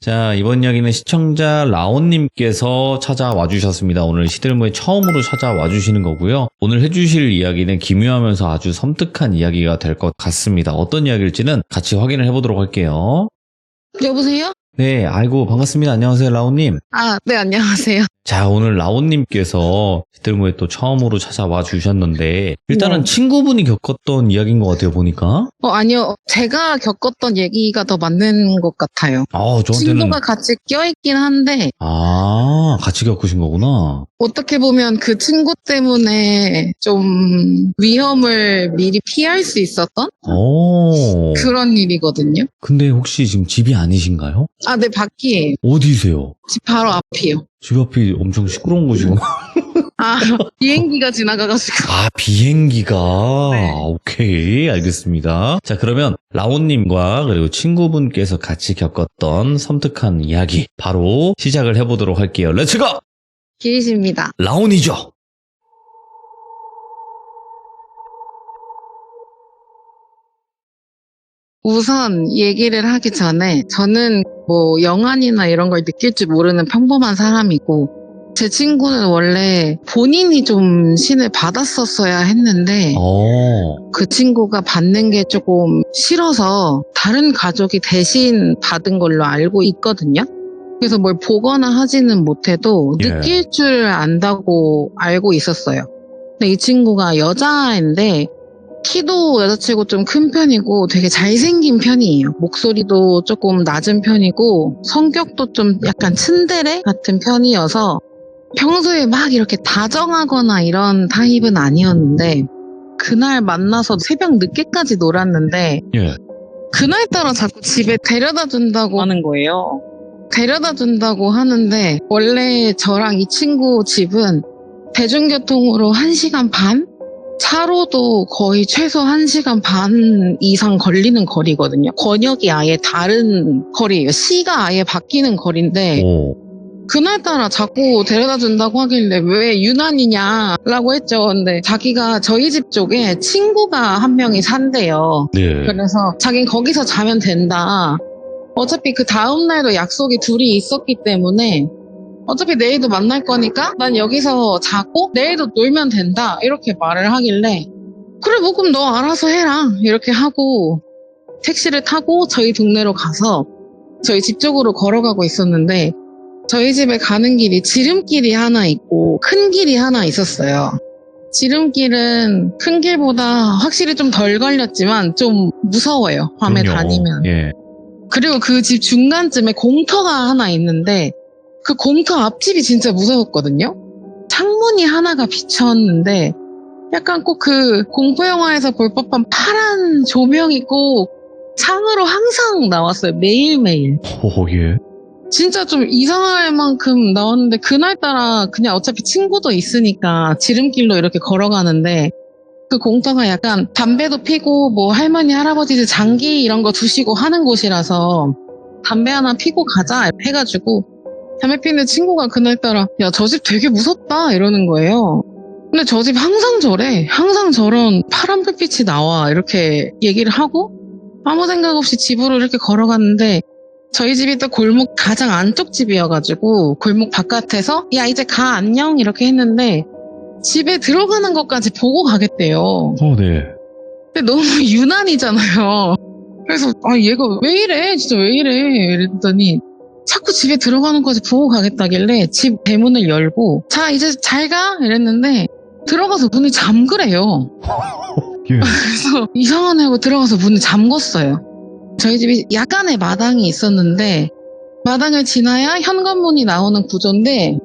자, 이번 이야기는 시청자 라온님께서 찾아와 주셨습니다. 오늘 시들모에 처음으로 찾아와 주시는 거고요. 오늘 해주실 이야기는 기묘하면서 아주 섬뜩한 이야기가 될 것 같습니다. 어떤 이야기일지는 같이 확인을 해보도록 할게요. 여보세요? 네, 아이고 반갑습니다. 안녕하세요, 라온님. 네, 안녕하세요. 자, 오늘 라온님께서 시들모에 또 처음으로 찾아와 주셨는데 일단은 네. 친구분이 겪었던 이야기인 것 같아요, 보니까. 아니요. 제가 겪었던 얘기가 더 맞는 것 같아요. 저한테는 친구가 같이 껴있긴 한데 같이 겪으신 거구나. 어떻게 보면 그 친구 때문에 좀 위험을 미리 피할 수 있었던 그런 일이거든요. 근데 혹시 지금 집이 아니신가요? 네, 밖이에요. 어디세요? 집 바로 앞이요. 집 앞이 엄청 시끄러운 곳이구나. 비행기가 지나가가지고. 비행기가. 네. 오케이, 알겠습니다. 자, 그러면 라온님과 그리고 친구분께서 같이 겪었던 섬뜩한 이야기 바로 시작을 해보도록 할게요. 렛츠고! 길이십니다. 라온이죠. 우선 얘기를 하기 전에 저는 뭐 영안이나 이런 걸 느낄 줄 모르는 평범한 사람이고 제 친구는 원래 본인이 좀 신을 받았었어야 했는데 그 친구가 받는 게 조금 싫어서 다른 가족이 대신 받은 걸로 알고 있거든요. 그래서 뭘 보거나 하지는 못해도 느낄 줄 안다고 알고 있었어요. 근데 이 친구가 여자인데 키도 여자치고 좀 큰 편이고 되게 잘생긴 편이에요. 목소리도 조금 낮은 편이고 성격도 좀 약간 츤데레 같은 편이어서 평소에 막 이렇게 다정하거나 이런 타입은 아니었는데 그날 만나서 새벽 늦게까지 놀았는데 그날따라 자꾸 집에 데려다 준다고 하는 거예요. 데려다 준다고 하는데 원래 저랑 이 친구 집은 대중교통으로 1시간 반? 차로도 거의 최소 1시간 반 이상 걸리는 거리거든요. 권역이 아예 다른 거리예요. 시가 아예 바뀌는 거리인데 그날따라 자꾸 데려다 준다고 하길래 왜 유난이냐라고 했죠. 근데 자기가 저희 집 쪽에 친구가 한 명이 산대요. 그래서 자긴 거기서 자면 된다. 어차피 그 다음날도 약속이 둘이 있었기 때문에 어차피 내일도 만날 거니까 난 여기서 자고 내일도 놀면 된다 이렇게 말을 하길래 그래 뭐 그럼 너 알아서 해라 이렇게 하고 택시를 타고 저희 동네로 가서 저희 집 쪽으로 걸어가고 있었는데 저희 집에 가는 길이 지름길이 하나 있고 큰 길이 하나 있었어요. 지름길은 큰 길보다 확실히 좀 덜 걸렸지만 좀 무서워요. 밤에 다니면. 그리고 그 집 중간쯤에 공터가 하나 있는데 그 공터 앞집이 진짜 무서웠거든요. 창문이 하나가 비쳤는데 약간 꼭 그 공포영화에서 볼 법한 파란 조명이 꼭 창으로 항상 나왔어요. 매일매일. 진짜 좀 이상할 만큼 나왔는데 그날따라 그냥 어차피 친구도 있으니까 지름길로 이렇게 걸어가는데 그 공터가 약간 담배도 피고 뭐 할머니 할아버지들 장기 이런 거 두시고 하는 곳이라서 담배 하나 피고 가자 해가지고 담배 피는 친구가 그날따라 야, 저 집 되게 무섭다 이러는 거예요. 근데 저 집 항상 저래. 항상 저런 파란 불빛이 나와 이렇게 얘기를 하고 아무 생각 없이 집으로 이렇게 걸어갔는데 저희 집이 또 골목 가장 안쪽 집이어가지고 골목 바깥에서 야 이제 가 안녕 이렇게 했는데 집에 들어가는 것까지 보고 가겠대요. 근데 너무 유난이잖아요. 그래서 얘가 왜 이래 진짜 왜 이래 이랬더니 자꾸 집에 들어가는 것까지 보고 가겠다길래 집 대문을 열고 자 이제 잘 가 이랬는데 들어가서 문이 잠그래요. 그래서 이상하네 하고 들어가서 문을 잠궜어요. 저희 집이 약간의 마당이 있었는데 마당을 지나야 현관문이 나오는 구조인데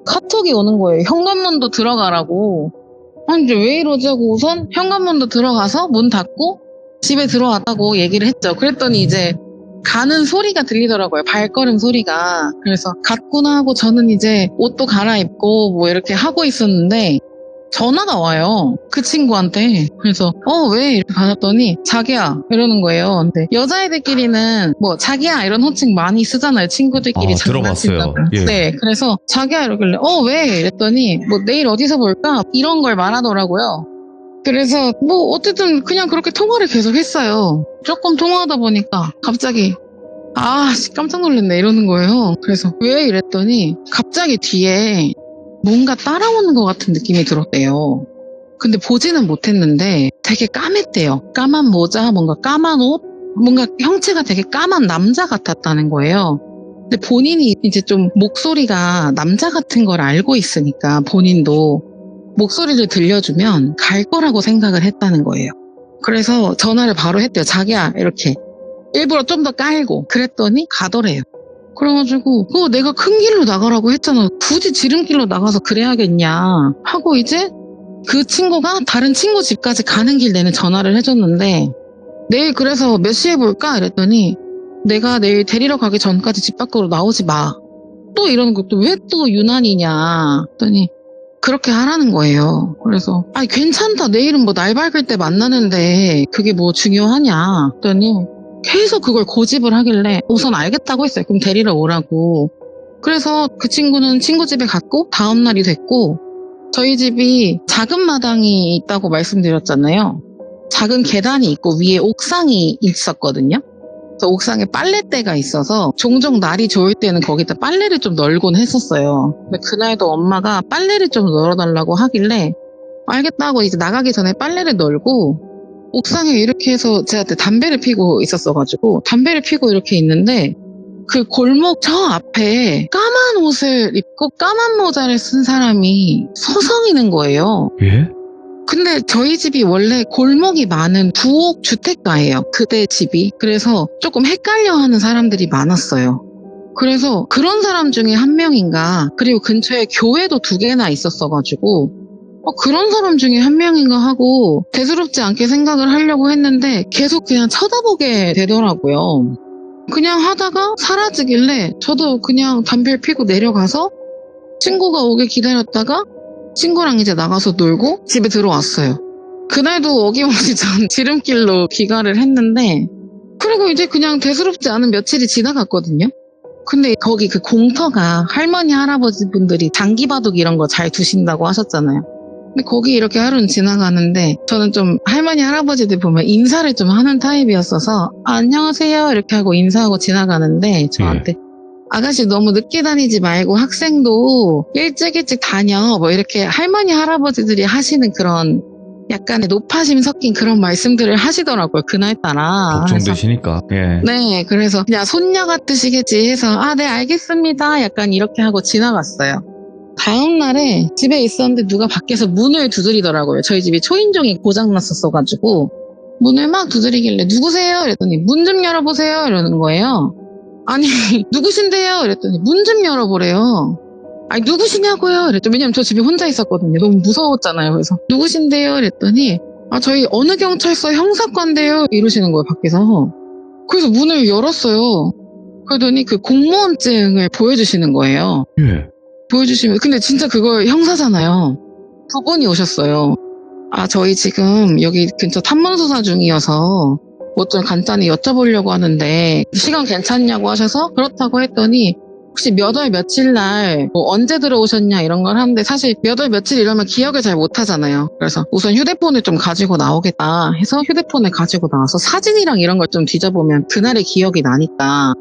카톡이 오는 거예요. 현관문도 들어가라고. 아니 이제 왜 이러지 하고 우선 현관문도 들어가서 문 닫고 집에 들어왔다고 얘기를 했죠. 그랬더니 이제 가는 소리가 들리더라고요. 발걸음 소리가. 그래서 갔구나 하고 저는 이제 옷도 갈아입고 뭐 이렇게 하고 있었는데 전화가 와요. 그 친구한테. 그래서 왜? 이렇게 받았더니 자기야 이러는 거예요. 근데 여자애들끼리는 뭐 자기야 이런 호칭 많이 쓰잖아요. 친구들끼리 장난친다고. 네. 그래서 자기야 이러길래 왜? 이랬더니 뭐 내일 어디서 볼까? 이런 걸 말하더라고요. 그래서 뭐 어쨌든 그냥 그렇게 통화를 계속 했어요. 조금 통화하다 보니까 갑자기 깜짝 놀랐네 이러는 거예요. 그래서 왜 이랬더니 갑자기 뒤에 뭔가 따라오는 것 같은 느낌이 들었대요. 근데 보지는 못했는데 되게 까맸대요. 까만 모자, 뭔가 까만 옷, 뭔가 형체가 되게 까만 남자 같았다는 거예요. 근데 본인이 이제 좀 목소리가 남자 같은 걸 알고 있으니까 본인도 목소리를 들려주면 갈 거라고 생각을 했다는 거예요. 그래서 전화를 바로 했대요. 자기야, 이렇게. 일부러 좀 더 깔고. 그랬더니 가더래요. 그래가지고 그거 내가 큰 길로 나가라고 했잖아. 굳이 지름길로 나가서 그래야겠냐 하고 이제 그 친구가 다른 친구 집까지 가는 길 내내 전화를 해줬는데 내일 그래서 몇 시에 볼까? 이랬더니 내가 내일 데리러 가기 전까지 집 밖으로 나오지 마. 또 이러는 것도 왜 또 유난이냐 했더니 그렇게 하라는 거예요. 그래서 괜찮다. 내일은 뭐 날 밝을 때 만나는데 그게 뭐 중요하냐 했더니 계속 그걸 고집을 하길래 우선 알겠다고 했어요. 그럼 데리러 오라고. 그래서 그 친구는 친구 집에 갔고 다음 날이 됐고 저희 집이 작은 마당이 있다고 말씀드렸잖아요. 작은 계단이 있고 위에 옥상이 있었거든요. 그래서 옥상에 빨래대가 있어서 종종 날이 좋을 때는 거기다 빨래를 좀 널곤 했었어요. 근데 그날도 엄마가 빨래를 좀 널어달라고 하길래 알겠다고 이제 나가기 전에 빨래를 널고 옥상에 이렇게 해서 제가 그때 담배를 피고 있었어가지고 담배를 피고 이렇게 있는데 그 골목 저 앞에 까만 옷을 입고 까만 모자를 쓴 사람이 서성이는 거예요. 예? 근데 저희 집이 원래 골목이 많은 부옥 주택가예요. 그때 집이. 그래서 조금 헷갈려하는 사람들이 많았어요. 그래서 그런 사람 중에 한 명인가, 그리고 근처에 교회도 2개나 있었어가지고 그런 사람 중에 한 명인가 하고 대수롭지 않게 생각을 하려고 했는데 계속 그냥 쳐다보게 되더라고요. 그냥 하다가 사라지길래 저도 그냥 담배를 피고 내려가서 친구가 오길 기다렸다가 친구랑 이제 나가서 놀고 집에 들어왔어요. 그날도 어김없이 전 지름길로 귀가를 했는데 그리고 이제 그냥 대수롭지 않은 며칠이 지나갔거든요. 근데 거기 그 공터가 할머니 할아버지 분들이 장기바둑 이런 거 잘 두신다고 하셨잖아요. 근데 거기 이렇게 하루는 지나가는데 저는 좀 할머니 할아버지들 보면 인사를 좀 하는 타입이었어서 안녕하세요 이렇게 하고 인사하고 지나가는데 저한테 아가씨 너무 늦게 다니지 말고 학생도 일찍 다녀 뭐 이렇게 할머니 할아버지들이 하시는 그런 약간의 노파심 섞인 그런 말씀들을 하시더라고요. 그날따라. 걱정되시니까. 예. 네, 그래서 그냥 손녀 같으시겠지 해서 네 알겠습니다 약간 이렇게 하고 지나갔어요. 다음 날에 집에 있었는데 누가 밖에서 문을 두드리더라고요. 저희 집이 초인종이 고장났었어가지고 문을 막 두드리길래 누구세요? 이랬더니 문 좀 열어보세요 이러는 거예요. 아니 누구신데요? 이랬더니 문 좀 열어보래요. 아니 누구시냐고요? 이랬더니 왜냐면 저 집에 혼자 있었거든요. 너무 무서웠잖아요. 그래서 누구신데요? 이랬더니 저희 어느 경찰서 형사과인데요 이러시는 거예요. 밖에서. 그래서 문을 열었어요. 그러더니 그 공무원증을 보여주시는 거예요. 예. 보여주시면 근데 진짜 그거 형사잖아요. 2분이 오셨어요. 저희 지금 여기 근처 탐문수사 중이어서 뭐 좀 간단히 여쭤보려고 하는데 시간 괜찮냐고 하셔서 그렇다고 했더니 혹시 몇 월 며칠 날 뭐 언제 들어오셨냐 이런 걸 하는데 사실 몇 월 며칠 이러면 기억을 잘 못하잖아요. 그래서 우선 휴대폰을 좀 가지고 나오겠다 해서 휴대폰을 가지고 나와서 사진이랑 이런 걸 좀 뒤져보면 그날의 기억이 나니까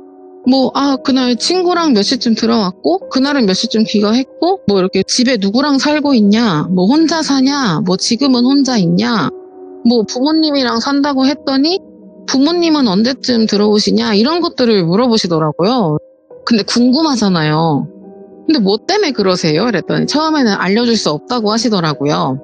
그날 친구랑 몇 시쯤 들어왔고, 그날은 몇 시쯤 귀가했고, 뭐 이렇게 집에 누구랑 살고 있냐, 뭐 혼자 사냐, 뭐 지금은 혼자 있냐, 뭐 부모님이랑 산다고 했더니, 부모님은 언제쯤 들어오시냐, 이런 것들을 물어보시더라고요. 근데 궁금하잖아요. 근데 뭐 때문에 그러세요? 그랬더니 처음에는 알려줄 수 없다고 하시더라고요.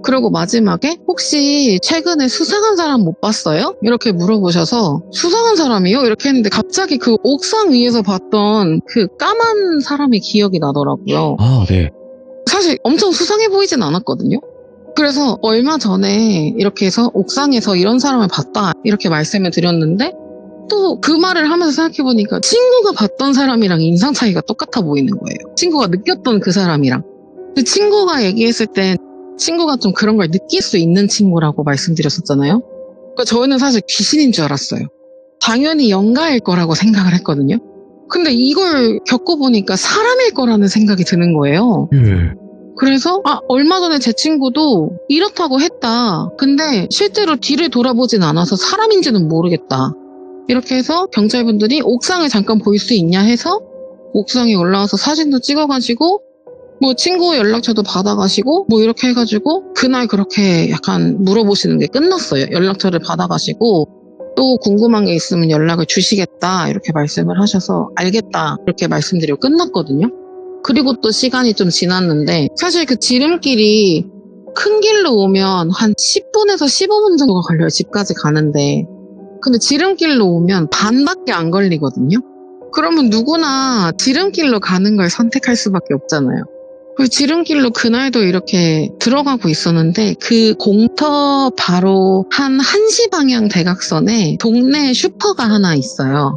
그리고 마지막에 혹시 최근에 수상한 사람 못 봤어요? 이렇게 물어보셔서 수상한 사람이요? 이렇게 했는데 갑자기 그 옥상 위에서 봤던 그 까만 사람이 기억이 나더라고요. 네. 사실 엄청 수상해 보이진 않았거든요. 그래서 얼마 전에 이렇게 해서 옥상에서 이런 사람을 봤다 이렇게 말씀을 드렸는데 또 그 말을 하면서 생각해보니까 친구가 봤던 사람이랑 인상 차이가 똑같아 보이는 거예요. 친구가 느꼈던 그 사람이랑. 근데 친구가 얘기했을 때 친구가 좀 그런 걸 느낄 수 있는 친구라고 말씀드렸었잖아요. 그러니까 저희는 사실 귀신인 줄 알았어요. 당연히 영가일 거라고 생각을 했거든요. 근데 이걸 겪어보니까 사람일 거라는 생각이 드는 거예요. 예. 그래서 얼마 전에 제 친구도 이렇다고 했다. 근데 실제로 뒤를 돌아보진 않아서 사람인지는 모르겠다. 이렇게 해서 경찰분들이 옥상을 잠깐 볼 수 있냐 해서 옥상에 올라와서 사진도 찍어가지고 뭐 친구 연락처도 받아가시고 뭐 이렇게 해가지고 그날 그렇게 약간 물어보시는 게 끝났어요. 연락처를 받아가시고 또 궁금한 게 있으면 연락을 주시겠다 이렇게 말씀을 하셔서 알겠다 이렇게 말씀드리고 끝났거든요. 그리고 또 시간이 좀 지났는데 사실 그 지름길이 큰 길로 오면 한 10분에서 15분 정도가 걸려요. 집까지 가는데. 근데 지름길로 오면 반밖에 안 걸리거든요. 그러면 누구나 지름길로 가는 걸 선택할 수밖에 없잖아요. 그리고 지름길로 그날도 이렇게 들어가고 있었는데 그 공터 바로 한 1시 방향 대각선에 동네 슈퍼가 하나 있어요.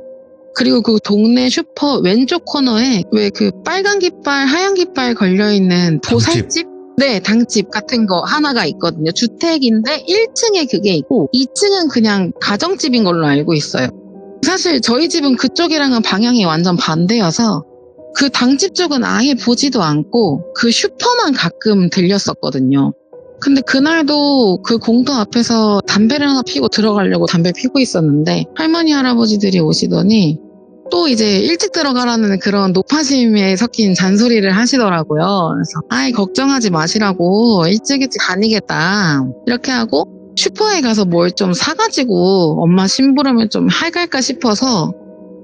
그리고 그 동네 슈퍼 왼쪽 코너에 왜 그 빨간 깃발, 하얀 깃발 걸려있는 보살집? 네, 당집 같은 거 하나가 있거든요. 주택인데 1층에 그게 있고 2층은 그냥 가정집인 걸로 알고 있어요. 사실 저희 집은 그쪽이랑은 방향이 완전 반대여서 그 당집 쪽은 아예 보지도 않고 그 슈퍼만 가끔 들렸었거든요. 근데 그날도 그 공터 앞에서 담배를 하나 피고 들어가려고 담배 피고 있었는데 할머니 할아버지들이 오시더니 또 이제 일찍 들어가라는 그런 높아심에 섞인 잔소리를 하시더라고요. 그래서 아이 걱정하지 마시라고 일찍 다니겠다 이렇게 하고 슈퍼에 가서 뭘 좀 사가지고 엄마 심부름을 좀 해갈까 싶어서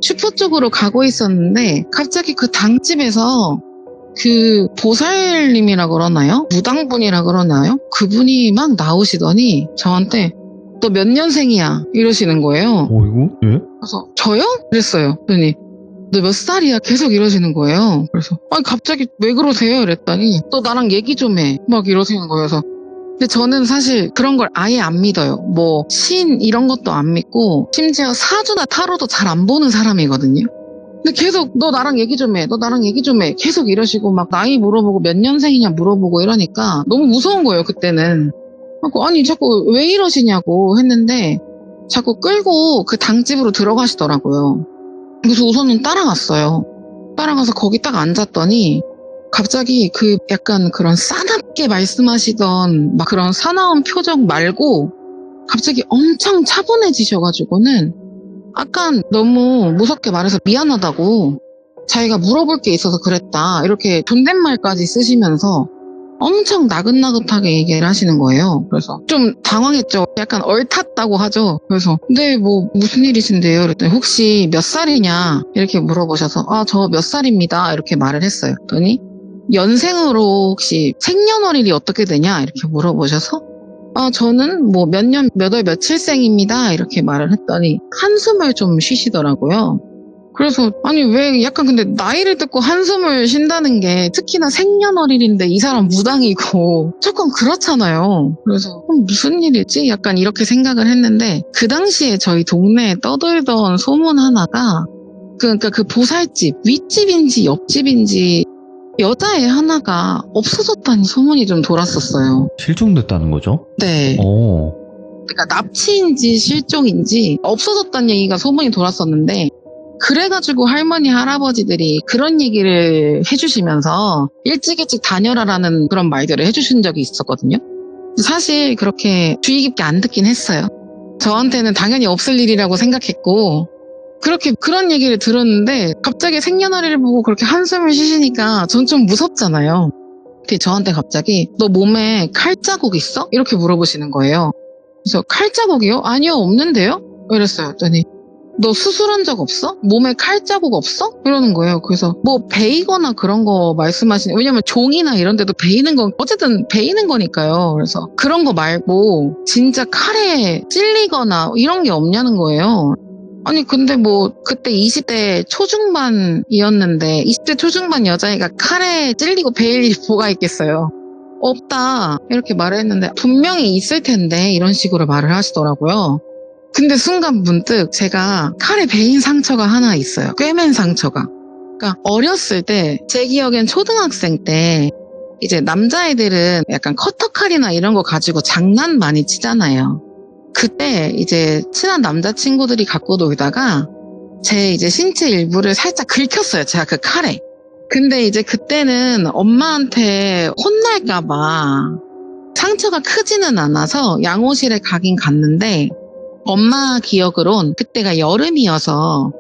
슈퍼 쪽으로 가고 있었는데 갑자기 그 당집에서 그 보살님이라 그러나요? 무당분이라 그러나요? 그분이 막 나오시더니 저한테 너 몇 년생이야? 이러시는 거예요. 어이구? 예? 그래서 저요? 그랬어요. 그랬더니 너 몇 살이야? 계속 이러시는 거예요. 그래서 아니 갑자기 왜 그러세요? 이랬더니 너 나랑 얘기 좀 해. 막 이러시는 거예요. 그래서 근데 저는 사실 그런 걸 아예 안 믿어요. 뭐 신 이런 것도 안 믿고 심지어 사주나 타로도 잘 안 보는 사람이거든요. 근데 계속 너 나랑 얘기 좀 해. 너 나랑 얘기 좀 해. 계속 이러시고 막 나이 물어보고 몇 년생이냐 물어보고 이러니까 너무 무서운 거예요. 그때는. 아니 자꾸 왜 이러시냐고 했는데 자꾸 끌고 그 당집으로 들어가시더라고요. 그래서 우선은 따라갔어요. 따라가서 거기 딱 앉았더니 갑자기 그 약간 그런 싸납게 말씀하시던 막 그런 사나운 표정 말고 갑자기 엄청 차분해지셔가지고는 약간 너무 무섭게 말해서 미안하다고 자기가 물어볼 게 있어서 그랬다 이렇게 존댓말까지 쓰시면서 엄청 나긋나긋하게 얘기를 하시는 거예요. 그래서 좀 당황했죠. 약간 얼탔다고 하죠. 그래서 네, 뭐 무슨 일이신데요? 그랬더니 혹시 몇 살이냐 이렇게 물어보셔서 아, 저 몇 살입니다 이렇게 말을 했어요. 그랬더니 연생으로 혹시 생년월일이 어떻게 되냐 이렇게 물어보셔서 아, 저는 뭐 몇 년 몇 월 며칠생입니다 이렇게 말을 했더니 한숨을 좀 쉬시더라고요. 그래서 아니 왜 약간 근데 나이를 듣고 한숨을 쉰다는 게 특히나 생년월일인데 이 사람 무당이고 조금 그렇잖아요. 그래서 무슨 일이지? 약간 이렇게 생각을 했는데 그 당시에 저희 동네에 떠돌던 소문 하나가 그러니까 그 보살집 윗집인지 옆집인지 여자애 하나가 없어졌다는 소문이 좀 돌았었어요. 실종됐다는 거죠? 네. 그러니까 납치인지 실종인지 없어졌다는 얘기가 소문이 돌았었는데 그래가지고 할머니 할아버지들이 그런 얘기를 해주시면서 일찍 다녀라라는 그런 말들을 해주신 적이 있었거든요. 사실 그렇게 주의 깊게 안 듣긴 했어요. 저한테는 당연히 없을 일이라고 생각했고 그렇게 그런 얘기를 들었는데 갑자기 생년월일을 보고 그렇게 한숨을 쉬시니까 전 좀 무섭잖아요. 근데 저한테 갑자기 너 몸에 칼자국 있어? 이렇게 물어보시는 거예요. 그래서 칼자국이요? 아니요, 없는데요? 이랬어요. 그랬더니 너 수술한 적 없어? 몸에 칼자국 없어? 이러는 거예요. 그래서 뭐 베이거나 그런 거 말씀하시는, 왜냐면 종이나 이런 데도 베이는 건 어쨌든 베이는 거니까요. 그래서 그런 거 말고 진짜 칼에 찔리거나 이런 게 없냐는 거예요. 아니 근데 뭐 그때 20대 초중반이었는데 20대 초중반 여자애가 칼에 찔리고 베일 일이 뭐가 있겠어요. 없다 이렇게 말을 했는데 분명히 있을 텐데 이런 식으로 말을 하시더라고요. 근데 순간 문득 제가 칼에 베인 상처가 하나 있어요. 꿰맨 상처가. 그러니까 어렸을 때 제 기억엔 초등학생 때 이제 남자애들은 약간 커터칼이나 이런 거 가지고 장난 많이 치잖아요. 그때 이제 친한 남자친구들이 갖고 놀다가 제 이제 신체 일부를 살짝 긁혔어요. 제가 그 칼에. 근데 이제 그때는 엄마한테 혼날까봐 상처가 크지는 않아서 양호실에 가긴 갔는데 엄마 기억으론 그때가 여름이어서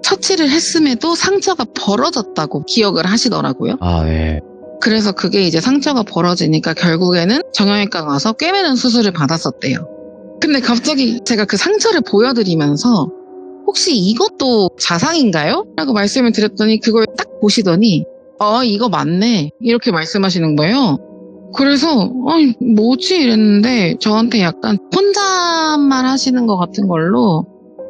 처치를 했음에도 상처가 벌어졌다고 기억을 하시더라고요. 아, 네. 그래서 그게 이제 상처가 벌어지니까 결국에는 정형외과 가서 꿰매는 수술을 받았었대요. 근데 갑자기 제가 그 상처를 보여드리면서 혹시 이것도 자상인가요? 라고 말씀을 드렸더니 그걸 딱 보시더니 이거 맞네 이렇게 말씀하시는 거예요. 그래서 뭐지 이랬는데 저한테 약간 혼잣말 하시는 것 같은 걸로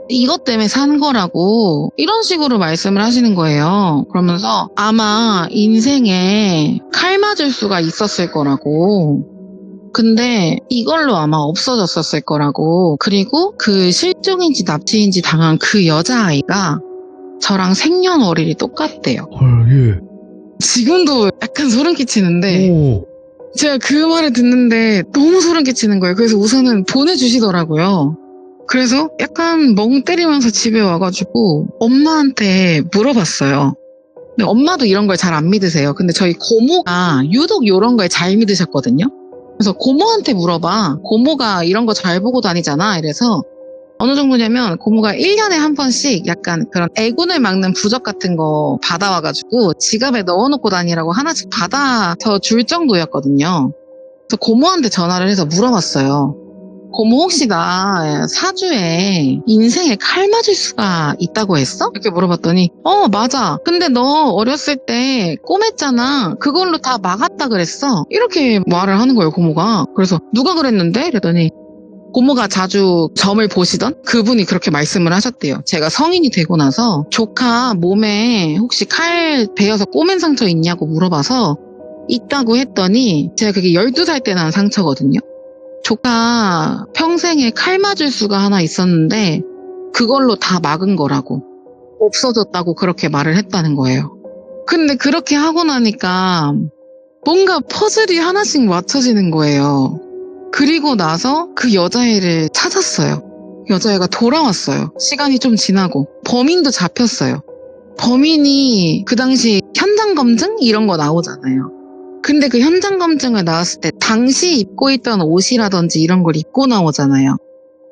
이것 때문에 산 거라고 이런 식으로 말씀을 하시는 거예요. 그러면서 아마 인생에 칼 맞을 수가 있었을 거라고, 근데 이걸로 아마 없어졌었을 거라고, 그리고 그 실종인지 납치인지 당한 그 여자아이가 저랑 생년월일이 똑같대요. 헐, 예. 지금도 약간 소름 끼치는데 오. 제가 그 말을 듣는데 너무 소름 끼치는 거예요. 그래서 우선은 보내주시더라고요. 그래서 약간 멍 때리면서 집에 와가지고 엄마한테 물어봤어요. 근데 엄마도 이런 걸 잘 안 믿으세요. 근데 저희 고모가 유독 이런 걸 잘 믿으셨거든요. 그래서 고모한테 물어봐. 고모가 이런 거 잘 보고 다니잖아. 이래서 어느 정도냐면 고모가 1년에 한 번씩 약간 그런 애군을 막는 부적 같은 거 받아와가지고 지갑에 넣어놓고 다니라고 하나씩 받아서 줄 정도였거든요. 그래서 고모한테 전화를 해서 물어봤어요. 고모 혹시 나 사주에 인생에 칼 맞을 수가 있다고 했어? 이렇게 물어봤더니 맞아. 근데 너 어렸을 때 꼬맸잖아. 그걸로 다 막았다 그랬어. 이렇게 말을 하는 거예요, 고모가. 그래서 누가 그랬는데? 이랬더니 고모가 자주 점을 보시던 그분이 그렇게 말씀을 하셨대요. 제가 성인이 되고 나서 조카 몸에 혹시 칼 베어서 꼬맨 상처 있냐고 물어봐서 있다고 했더니 제가 그게 12살 때 난 상처거든요. 조카 평생에 칼 맞을 수가 하나 있었는데 그걸로 다 막은 거라고, 없어졌다고 그렇게 말을 했다는 거예요. 근데 그렇게 하고 나니까 뭔가 퍼즐이 하나씩 맞춰지는 거예요. 그리고 나서 그 여자애를 찾았어요. 여자애가 돌아왔어요. 시간이 좀 지나고 범인도 잡혔어요. 범인이 그 당시 현장 검증 이런 거 나오잖아요. 근데 그 현장 검증을 나왔을 때 당시 입고 있던 옷이라든지 이런 걸 입고 나오잖아요.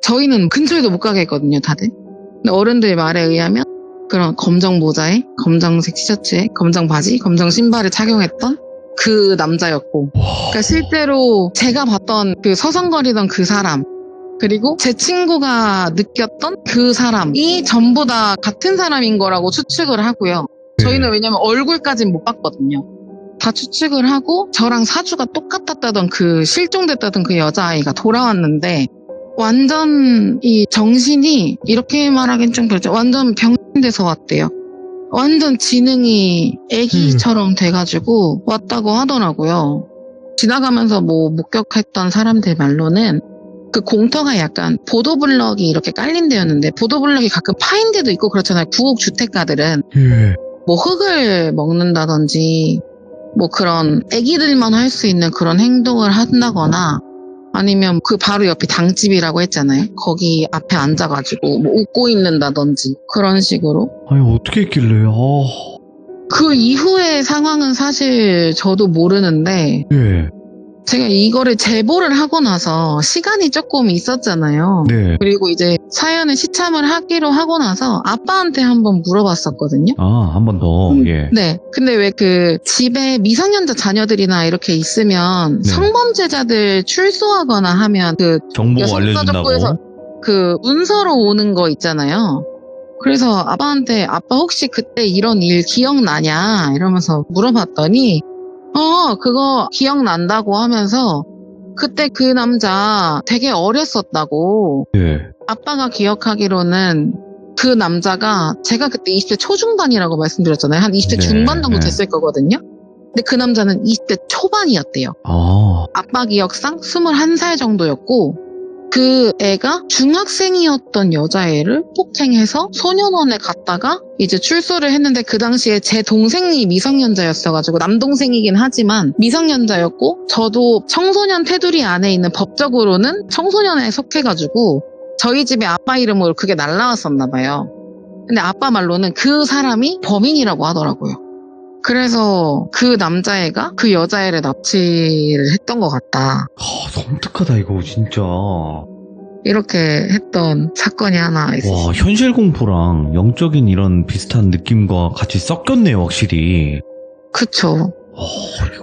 저희는 근처에도 못 가게 했거든요, 다들. 근데 어른들 말에 의하면 그런 검정 모자에 검정색 티셔츠에 검정 바지, 검정 신발을 착용했던 그 남자였고, 그러니까 실제로 제가 봤던 그 서성거리던 그 사람, 그리고 제 친구가 느꼈던 그 사람이 전부 다 같은 사람인 거라고 추측을 하고요. 저희는 왜냐면 얼굴까진 못 봤거든요. 다 추측을 하고 저랑 사주가 똑같았다던 그 실종됐다던 그 여자아이가 돌아왔는데 완전 이 정신이, 이렇게 말하긴 좀 그렇죠, 완전 병돼서 왔대요. 완전 지능이 애기처럼 돼가지고 왔다고 하더라고요. 지나가면서 뭐 목격했던 사람들 말로는 그 공터가 약간 보도블럭이 이렇게 깔린 데였는데 보도블럭이 가끔 파인 데도 있고 그렇잖아요. 구옥 주택가들은. 뭐 흙을 먹는다든지 뭐 그런 애기들만 할 수 있는 그런 행동을 한다거나 아니면 그 바로 옆에 당집이라고 했잖아요. 거기 앞에 앉아가지고 뭐 웃고 있는다든지 그런 식으로. 아니, 어떻게 했길래, 그 이후의 상황은 사실 저도 모르는데 예. 제가 이거를 제보를 하고 나서 시간이 조금 있었잖아요. 네. 그리고 이제 사연을 시참을 하기로 하고 나서 아빠한테 한번 물어봤었거든요. 아, 한 번 더, 예. 네. 근데 왜 그 집에 미성년자 자녀들이나 이렇게 있으면 네. 성범죄자들 출소하거나 하면 그 정보 여성가족부에서 알려준다고. 그 문서로 오는 거 있잖아요. 그래서 아빠한테 아빠 혹시 그때 이런 일 기억나냐 이러면서 물어봤더니 그거 기억난다고 하면서 그때 그 남자 되게 어렸었다고. 예. 아빠가 기억하기로는 그 남자가 제가 그때 20대 초중반이라고 말씀드렸잖아요. 한 20대 네, 중반 정도 네. 됐을 거거든요. 근데 그 남자는 20대 초반이었대요. 아, 아빠 기억상 21살 정도였고 그 애가 중학생이었던 여자애를 폭행해서 소년원에 갔다가 이제 출소를 했는데 그 당시에 제 동생이 미성년자였어가지고 남동생이긴 하지만 미성년자였고 저도 청소년 테두리 안에 있는 법적으로는 청소년에 속해가지고 저희 집에 아빠 이름으로 그게 날라왔었나 봐요. 근데 아빠 말로는 그 사람이 범인이라고 하더라고요. 그래서 그 남자애가 그 여자애를 납치를 했던 것 같다. 섬뜩하다, 이거, 진짜. 이렇게 했던 사건이 하나 있었어요. 와, 현실 공포랑 영적인 이런 비슷한 느낌과 같이 섞였네요, 확실히. 그쵸.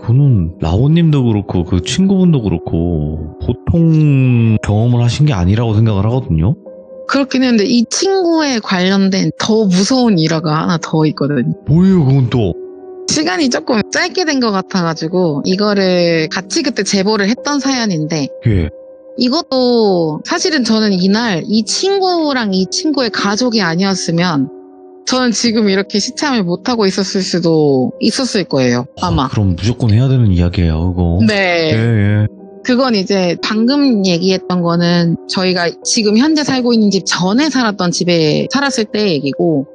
이거는 라오님도 그렇고 그 친구분도 그렇고 보통 경험을 하신 게 아니라고 생각을 하거든요. 그렇긴 했는데 이 친구에 관련된 더 무서운 일화가 하나 더 있거든요. 뭐예요, 그건 또? 시간이 조금 짧게 된 것 같아가지고 이거를 같이 그때 제보를 했던 사연인데 예. 이것도 사실은 저는 이날 이 친구랑 이 친구의 가족이 아니었으면 저는 지금 이렇게 시참을 못하고 있었을 수도 있었을 거예요. 아마. 그럼 무조건 해야 되는 이야기예요, 이거. 네. 예. 그건 이제 방금 얘기했던 거는 저희가 지금 현재 살고 있는 집 전에 살았던 집에 살았을 때 얘기고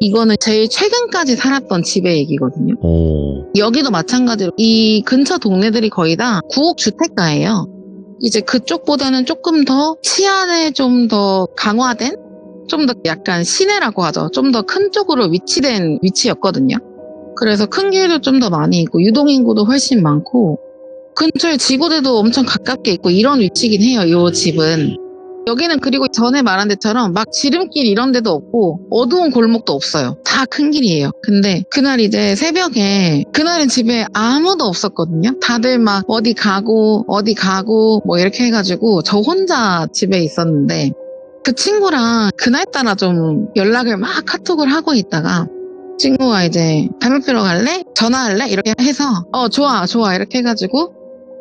이거는 제일 최근까지 살았던 집의 얘기거든요. 오. 여기도 마찬가지로 이 근처 동네들이 거의 다 구옥 주택가예요. 이제 그쪽보다는 조금 더 치안에 좀 더 강화된 좀 더 약간 시내라고 하죠. 좀 더 큰 쪽으로 위치된 위치였거든요. 그래서 큰 길도 좀 더 많이 있고 유동인구도 훨씬 많고 근처에 지구대도 엄청 가깝게 있고 이런 위치긴 해요. 이 집은. 여기는 그리고 전에 말한 데처럼 막 지름길 이런 데도 없고 어두운 골목도 없어요. 다 큰 길이에요. 근데 그날 이제 새벽에 그날은 집에 아무도 없었거든요. 다들 막 어디 가고 뭐 이렇게 해가지고 저 혼자 집에 있었는데 그 친구랑 그날따라 좀 연락을 막 카톡을 하고 있다가 친구가 이제 담배 피러 갈래? 전화할래? 이렇게 해서 좋아 이렇게 해가지고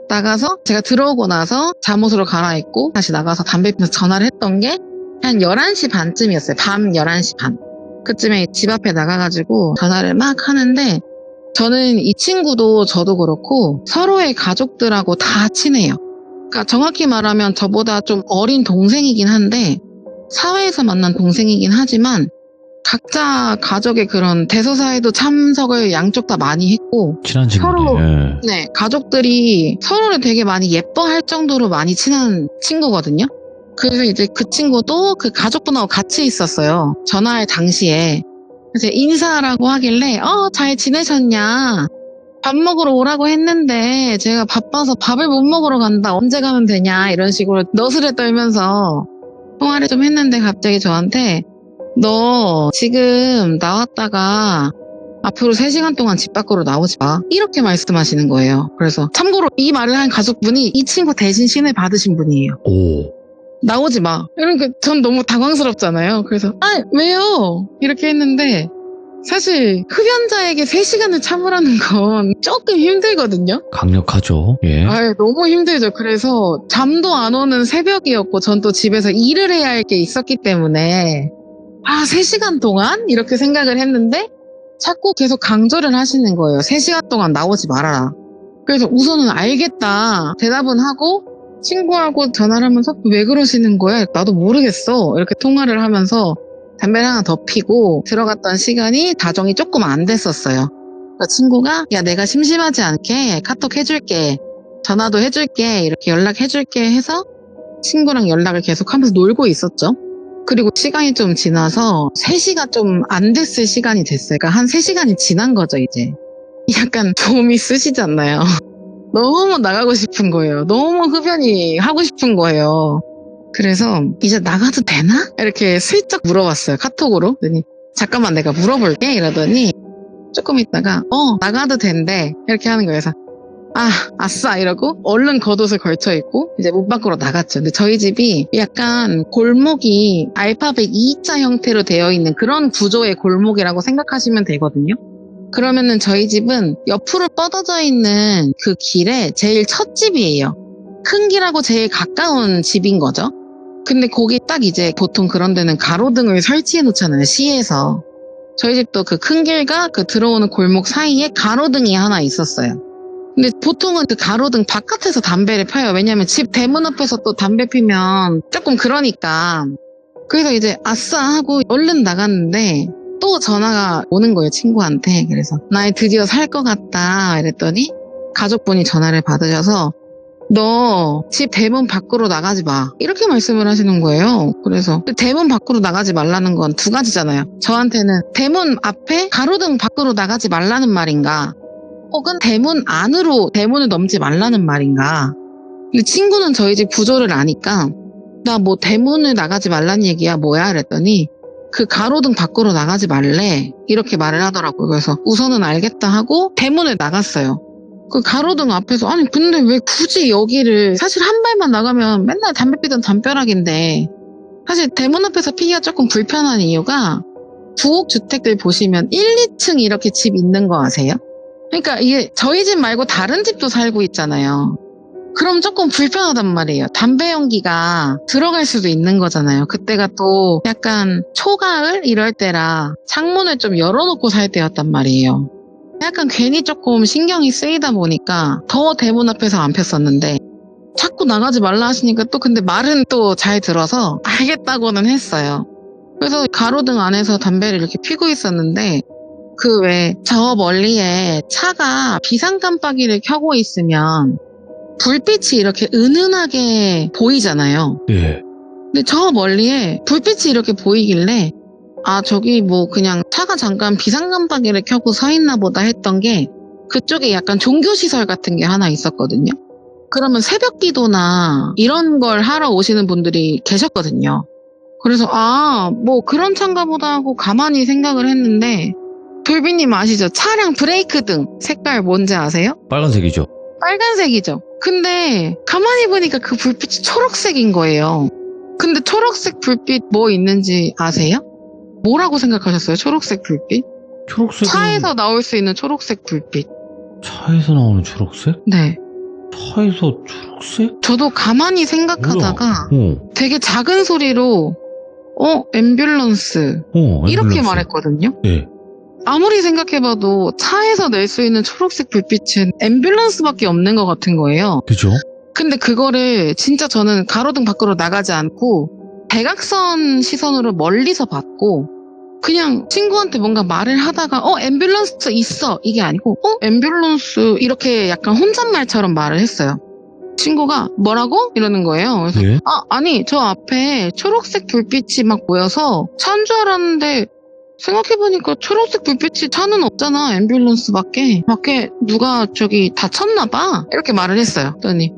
나가서 제가 들어오고 나서 잠옷으로 갈아입고 다시 나가서 담배 피면서 전화를 했던 게 한 11시 반쯤이었어요. 밤 11시 반. 그쯤에 집 앞에 나가가지고 전화를 막 하는데 저는 이 친구도 저도 그렇고 서로의 가족들하고 다 친해요. 그러니까 정확히 말하면 저보다 좀 어린 동생이긴 한데 사회에서 만난 동생이긴 하지만 각자 가족의 그런 대소사에도 참석을 양쪽 다 많이 했고 친한 친구네. 서로 예. 네, 가족들이 서로를 되게 많이 예뻐할 정도로 많이 친한 친구거든요. 그래서 이제 그 친구도 그 가족분하고 같이 있었어요. 전화할 당시에. 그래서 인사라고 하길래 잘 지내셨냐? 밥 먹으러 오라고 했는데 제가 바빠서 밥을 못 먹으러 간다. 언제 가면 되냐? 이런 식으로 너스레 떨면서 통화를 좀 했는데 갑자기 저한테 너 지금 나왔다가 앞으로 3시간 동안 집 밖으로 나오지 마. 이렇게 말씀하시는 거예요. 그래서 참고로 이 말을 한 가족분이 이 친구 대신 신을 받으신 분이에요. 오. 나오지 마. 이러니까 전 너무 당황스럽잖아요. 그래서 왜요? 이렇게 했는데 사실 흡연자에게 3시간을 참으라는 건 조금 힘들거든요. 강력하죠. 예. 너무 힘들죠. 그래서 잠도 안 오는 새벽이었고 전 또 집에서 일을 해야 할 게 있었기 때문에 3시간 동안? 이렇게 생각을 했는데 자꾸 계속 강조를 하시는 거예요. 3시간 동안 나오지 말아라. 그래서 우선은 알겠다. 대답은 하고 친구하고 전화를 하면서 왜 그러시는 거야? 나도 모르겠어. 이렇게 통화를 하면서 담배를 하나 더 피고 들어갔던 시간이 다정이 조금 안 됐었어요. 그러니까 친구가 야 내가 심심하지 않게 카톡 해줄게. 전화도 해줄게. 이렇게 연락해줄게 해서 친구랑 연락을 계속하면서 놀고 있었죠. 그리고 시간이 좀 지나서 3시가 좀 안 됐을 시간이 됐어요. 그러니까 한 3시간이 지난 거죠, 이제. 약간 좀이 쓰시잖아요. 너무 나가고 싶은 거예요. 너무 흡연이 하고 싶은 거예요. 그래서 이제 나가도 되나? 이렇게 슬쩍 물어봤어요. 카톡으로. 그랬더니 잠깐만 내가 물어볼게. 이러더니 조금 있다가 나가도 된대. 이렇게 하는 거예요. 그래서 아싸 이러고 얼른 겉옷을 걸쳐 입고 이제 문 밖으로 나갔죠. 근데 저희 집이 약간 골목이 알파벳 E자 형태로 되어 있는 그런 구조의 골목이라고 생각하시면 되거든요. 그러면은 저희 집은 옆으로 뻗어져 있는 그 길에 제일 첫 집이에요. 큰 길하고 제일 가까운 집인 거죠. 근데 거기 딱 이제 보통 그런 데는 가로등을 설치해 놓잖아요. 시에서. 저희 집도 그 큰 길과 그 들어오는 골목 사이에 가로등이 하나 있었어요. 근데 보통은 그 가로등 바깥에서 담배를 펴요. 왜냐면 집 대문 앞에서 또 담배 피면 조금 그러니까. 그래서 이제 아싸 하고 얼른 나갔는데 또 전화가 오는 거예요, 친구한테. 그래서 나 드디어 살 것 같다 이랬더니 가족분이 전화를 받으셔서 너 집 대문 밖으로 나가지 마. 이렇게 말씀을 하시는 거예요. 그래서 대문 밖으로 나가지 말라는 건 두 가지잖아요. 저한테는 대문 앞에 가로등 밖으로 나가지 말라는 말인가? 혹은 대문 안으로 대문을 넘지 말라는 말인가? 근데 친구는 저희 집 구조를 아니까 나 뭐 대문을 나가지 말란 얘기야 뭐야 그랬더니 그 가로등 밖으로 나가지 말래 이렇게 말을 하더라고요. 그래서 우선은 알겠다 하고 대문을 나갔어요. 그 가로등 앞에서 아니 근데 왜 굳이 여기를 사실 한 발만 나가면 맨날 담배 피던 담벼락인데 사실 대문 앞에서 피기가 조금 불편한 이유가 부엌주택들 보시면 1, 2층 이렇게 집 있는 거 아세요? 그러니까 이게 저희 집 말고 다른 집도 살고 있잖아요. 그럼 조금 불편하단 말이에요. 담배 연기가 들어갈 수도 있는 거잖아요. 그때가 또 약간 초가을 이럴 때라 창문을 좀 열어놓고 살 때였단 말이에요. 약간 괜히 조금 신경이 쓰이다 보니까 더 대문 앞에서 안 폈었는데 자꾸 나가지 말라 하시니까 또 근데 말은 또 잘 들어서 알겠다고는 했어요. 그래서 가로등 안에서 담배를 이렇게 피고 있었는데 그 왜 저 멀리에 차가 비상깜빡이를 켜고 있으면 불빛이 이렇게 은은하게 보이잖아요. 예. 근데 저 멀리에 불빛이 이렇게 보이길래 아 저기 뭐 그냥 차가 잠깐 비상깜빡이를 켜고 서 있나 보다 했던 게 그쪽에 약간 종교시설 같은 게 하나 있었거든요. 그러면 새벽 기도나 이런 걸 하러 오시는 분들이 계셨거든요. 그래서 아 뭐 그런 차인가 보다 하고 가만히 생각을 했는데 돌비님 아시죠? 차량 브레이크 등 색깔 뭔지 아세요? 빨간색이죠. 빨간색이죠. 근데 가만히 보니까 그 불빛이 초록색인 거예요. 근데 초록색 불빛 뭐 있는지 아세요? 뭐라고 생각하셨어요? 초록색 불빛? 초록색. 차에서 나올 수 있는 초록색 불빛. 차에서 나오는 초록색? 네. 차에서 초록색? 저도 가만히 생각하다가 되게 작은 소리로 앰뷸런스 이렇게 앰뷸런스. 말했거든요. 네. 아무리 생각해봐도 차에서 낼 수 있는 초록색 불빛은 앰뷸런스밖에 없는 것 같은 거예요. 그죠? 근데 그거를 진짜 저는 가로등 밖으로 나가지 않고 대각선 시선으로 멀리서 봤고 그냥 친구한테 뭔가 말을 하다가 앰뷸런스 있어 이게 아니고 앰뷸런스 이렇게 약간 혼잣말처럼 말을 했어요. 친구가 뭐라고? 이러는 거예요. 그래서 예? 아니 저 앞에 초록색 불빛이 막 보여서 차인 줄 알았는데 생각해보니까 초록색 불빛이 차는 없잖아. 앰뷸런스밖에. 밖에 누가 저기 다쳤나 봐. 이렇게 말을 했어요. 그랬더니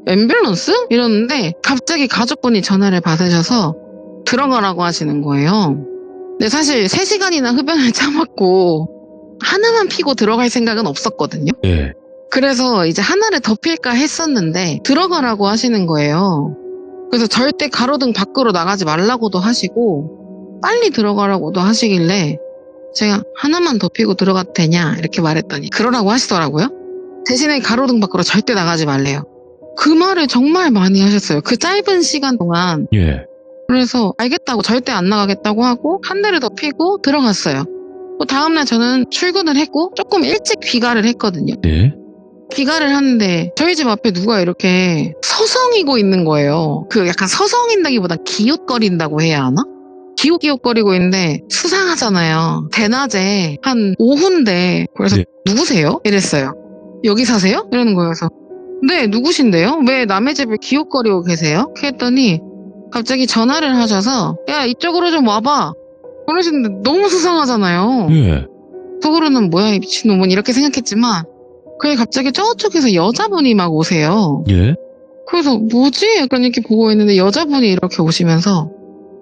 앰뷸런스? 이러는데 갑자기 가족분이 전화를 받으셔서 들어가라고 하시는 거예요. 근데 사실 3시간이나 흡연을 참았고 하나만 피고 들어갈 생각은 없었거든요. 예. 그래서 이제 하나를 더 필까 했었는데 들어가라고 하시는 거예요. 그래서 절대 가로등 밖으로 나가지 말라고도 하시고 빨리 들어가라고도 하시길래 제가 하나만 더 피고 들어가도 되냐 이렇게 말했더니 그러라고 하시더라고요. 대신에 가로등 밖으로 절대 나가지 말래요. 그 말을 정말 많이 하셨어요. 그 짧은 시간 동안. 예. 그래서 알겠다고 절대 안 나가겠다고 하고 한 대를 더 피고 들어갔어요. 또 다음날 저는 출근을 했고 조금 일찍 귀가를 했거든요. 네. 귀가를 하는데 저희 집 앞에 누가 이렇게 서성이고 있는 거예요. 그 약간 서성인다기보다 기웃거린다고 해야 하나? 기웃기웃거리고 있는데 수상하잖아요. 대낮에 한 오후인데 그래서 네. 누구세요? 이랬어요. 여기 사세요? 이러는 거예요. 그래서 네 누구신데요? 왜 남의 집을 기웃거리고 계세요? 그랬더니 갑자기 전화를 하셔서 야 이쪽으로 좀 와봐 그러시는데 너무 수상하잖아요. 예. 속으로는 뭐야 이 미친놈은 이렇게 생각했지만 그게 갑자기 저쪽에서 여자분이 막 오세요. 예. 그래서 뭐지? 약간 이렇게 보고 있는데 여자분이 이렇게 오시면서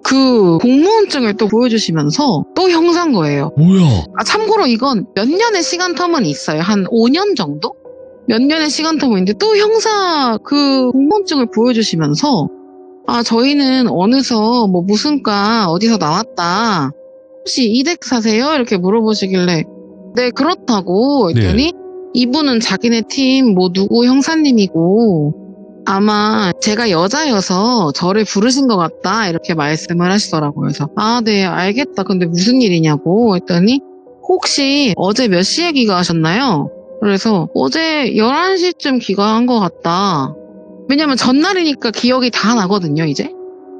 그 공무원증을 또 보여주시면서 또 형사인 거예요. 뭐야? 참고로 이건 몇 년의 시간 텀은 있어요. 한 5년 정도? 몇 년의 시간 텀은 있는데 또 형사 그 공무원증을 보여주시면서 저희는 어느서 뭐 무슨 과 어디서 나왔다. 혹시 이댁 사세요? 이렇게 물어보시길래 네 그렇다고 했더니 이분은 자기네 팀 뭐 누구 형사님이고 아마 제가 여자여서 저를 부르신 것 같다 이렇게 말씀을 하시더라고요. 그래서 네 알겠다. 근데 무슨 일이냐고 했더니 혹시 어제 몇 시에 귀가하셨나요? 그래서 어제 11시쯤 귀가한 것 같다. 왜냐면 전날이니까 기억이 다 나거든요 이제.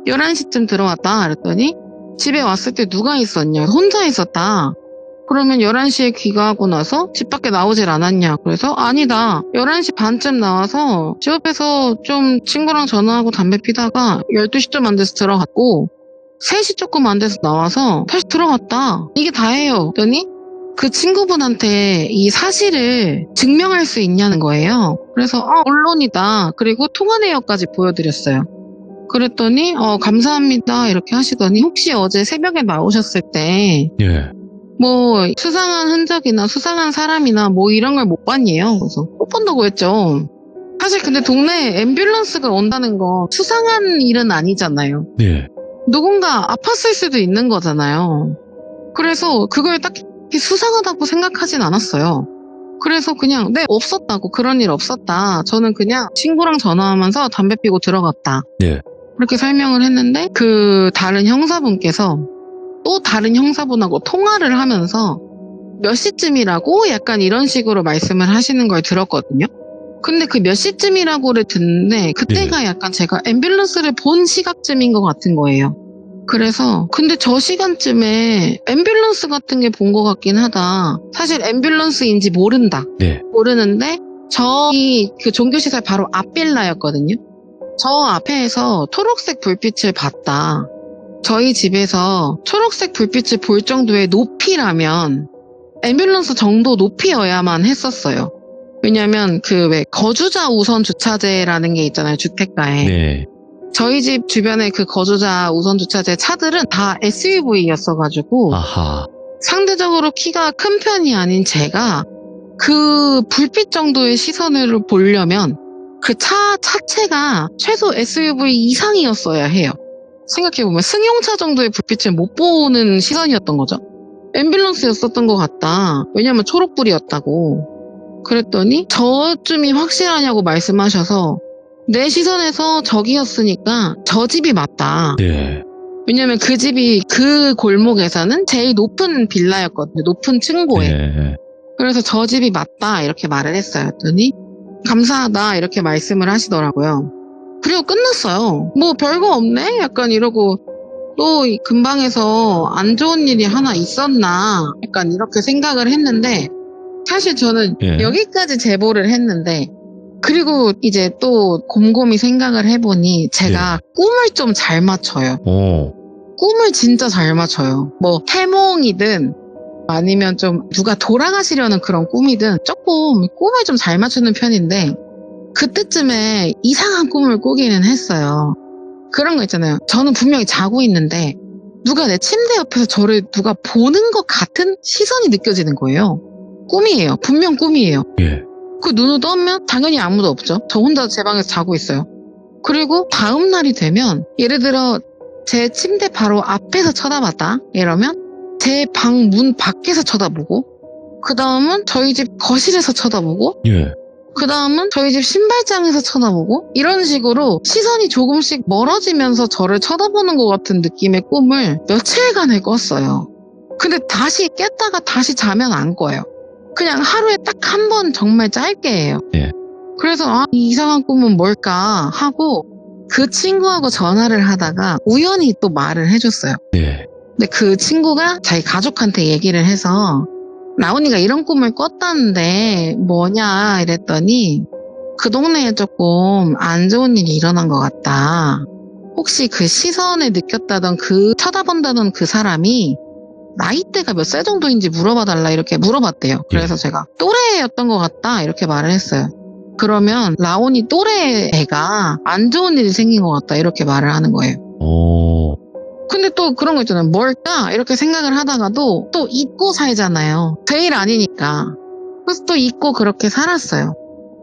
11시쯤 들어왔다 그랬더니 집에 왔을 때 누가 있었냐? 혼자 있었다. 그러면 11시에 귀가하고 나서 집 밖에 나오질 않았냐? 그래서 아니다. 11시 반쯤 나와서 집 앞에서 좀 친구랑 전화하고 담배 피다가 12시 좀 안 돼서 들어갔고 3시 조금 안 돼서 나와서 다시 들어갔다. 이게 다예요. 그랬더니 그 친구분한테 이 사실을 증명할 수 있냐는 거예요. 그래서 언론이다. 그리고 통화 내역까지 보여드렸어요. 그랬더니 감사합니다 이렇게 하시더니 혹시 어제 새벽에 나오셨을 때 예. 뭐 수상한 흔적이나 수상한 사람이나 뭐 이런 걸 못 봤니요? 그래서 못 본다고 했죠. 사실 근데 동네에 앰뷸런스가 온다는 거 수상한 일은 아니잖아요. 예. 누군가 아팠을 수도 있는 거잖아요. 그래서 그걸 딱히 수상하다고 생각하진 않았어요. 그래서 그냥 네 없었다고 그런 일 없었다. 저는 그냥 친구랑 전화하면서 담배 피고 들어갔다. 예. 그렇게 설명을 했는데 그 다른 형사분께서 또 다른 형사분하고 통화를 하면서 몇 시쯤이라고 약간 이런 식으로 말씀을 하시는 걸 들었거든요. 근데 그 몇 시쯤이라고를 듣는데 그때가 약간 제가 앰뷸런스를 본 시각쯤인 것 같은 거예요. 그래서 근데 저 시간쯤에 앰뷸런스 같은 게 본 것 같긴 하다. 사실 앰뷸런스인지 모른다. 네. 모르는데 저희 그 종교시설 바로 앞 빌라였거든요. 저 앞에서 초록색 불빛을 봤다. 저희 집에서 초록색 불빛을 볼 정도의 높이라면 앰뷸런스 정도 높이여야만 했었어요. 왜냐면 그 왜 거주자 우선 주차제라는 게 있잖아요, 주택가에. 네. 저희 집 주변에 그 거주자 우선 주차제 차들은 다 SUV였어가지고 아하. 상대적으로 키가 큰 편이 아닌 제가 그 불빛 정도의 시선을 보려면 그 차 자체가 최소 SUV 이상이었어야 해요. 생각해보면 승용차 정도의 불빛을 못 보는 시선이었던 거죠. 앰뷸런스였었던 것 같다. 왜냐면 초록불이었다고. 그랬더니 저쯤이 확실하냐고 말씀하셔서 내 시선에서 저기였으니까 저 집이 맞다. 네. 왜냐면 그 집이 그 골목에서는 제일 높은 빌라였거든요. 높은 층고에. 네. 그래서 저 집이 맞다 이렇게 말을 했어요. 했더니 감사하다 이렇게 말씀을 하시더라고요. 그리고 끝났어요. 뭐 별거 없네? 약간 이러고 또 이 근방에서 안 좋은 일이 하나 있었나? 약간 이렇게 생각을 했는데 사실 저는 예. 여기까지 제보를 했는데 그리고 이제 또 곰곰이 생각을 해보니 제가 꿈을 좀 잘 맞춰요. 꿈을 진짜 잘 맞춰요. 뭐 태몽이든 아니면 좀 누가 돌아가시려는 그런 꿈이든 조금 꿈을 좀 잘 맞추는 편인데 그때쯤에 이상한 꿈을 꾸기는 했어요. 그런 거 있잖아요. 저는 분명히 자고 있는데 누가 내 침대 옆에서 저를 누가 보는 것 같은 시선이 느껴지는 거예요. 꿈이에요. 분명 꿈이에요. 예. 그 눈을 떠면 당연히 아무도 없죠. 저 혼자 제 방에서 자고 있어요. 그리고 다음 날이 되면 예를 들어 제 침대 바로 앞에서 쳐다봤다 이러면 제 방 문 밖에서 쳐다보고 그 다음은 저희 집 거실에서 쳐다보고 예. 그 다음은 저희 집 신발장에서 쳐다보고 이런 식으로 시선이 조금씩 멀어지면서 저를 쳐다보는 것 같은 느낌의 꿈을 며칠간을 꿨어요. 근데 다시 깼다가 다시 자면 안 꿔요. 그냥 하루에 딱 한 번 정말 짧게 해요. 예. 그래서 이 이상한 꿈은 뭘까 하고 그 친구하고 전화를 하다가 우연히 또 말을 해줬어요. 네. 근데 그 친구가 자기 가족한테 얘기를 해서 라온이가 이런 꿈을 꿨다는데 뭐냐 이랬더니 그 동네에 조금 안 좋은 일이 일어난 것 같다. 혹시 그 시선을 느꼈다던 그 쳐다본다던 그 사람이 나이대가 몇 살 정도인지 물어봐달라 이렇게 물어봤대요. 그래서 제가 또래였던 것 같다 이렇게 말을 했어요. 그러면 라온이 또래 애가 안 좋은 일이 생긴 것 같다 이렇게 말을 하는 거예요. 근데 또 그런 거 있잖아요. 뭘까? 이렇게 생각을 하다가도 또 잊고 살잖아요. 제 일 아니니까. 그래서 또 잊고 그렇게 살았어요.